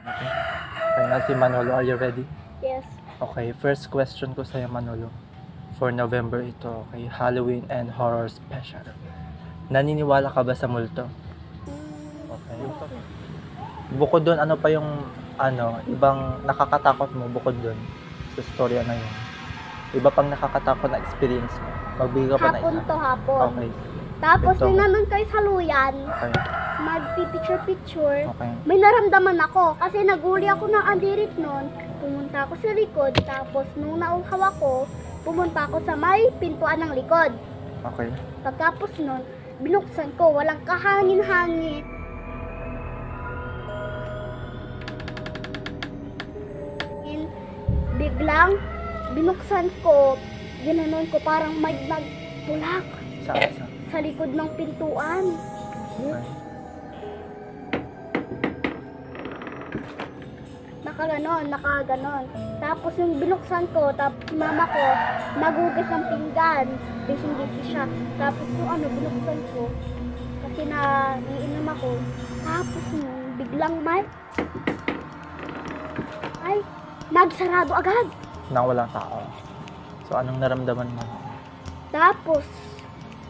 Okay. Okay na si Manolo, are you ready? Yes. Okay, first question ko sa'yo, Manolo. For November ito, okay, Halloween and horror special. Naniniwala ka ba sa multo? Okay. Bukod doon, ano pa yung ibang nakakatakot mo bukod doon sa storya na yun? Iba pang nakakatakot na experience mo? Magbigay ka pa na Hapon isa. to hapon. Okay. Tapos Ito. nung nandun kayo sa luyan, Okay. magpipicture-picture, Okay. may naramdaman ako. Kasi naguli ako ng andirit nun. Pumunta ako sa likod. Tapos nung nauhaw ako, pumunta ako sa may pintuan ng likod. Okay. Pagkapos nun, binuksan ko. Walang kahangin-hangin. Biglang, binuksan ko. Ginanon ko parang may nagtulak Saan? sa likod ng pintuan. Okay. Nakaganon. Tapos yung binuksan ko, tapos mama ko, nagugas ng pinggan. Busy siya. Tapos yung binuksan ko, kasi naiinom ako. Tapos biglang nagsarado agad. Nang walang tao. So, anong naramdaman mo? Tapos,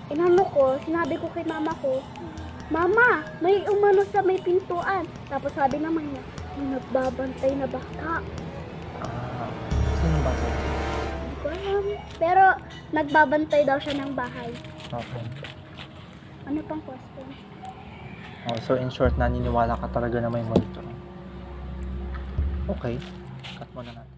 sinabi ko kay mama ko, Mama, may umano sa may pintuan. Tapos sabi naman niya, may nagbabantay na baka. Sino ba ito? Hindi ko alam. Pero, nagbabantay daw siya ng bahay. Okay. Ano pang question? Oh, so, in short, naniniwala ka talaga na may multo. Okay. Cut mo na natin.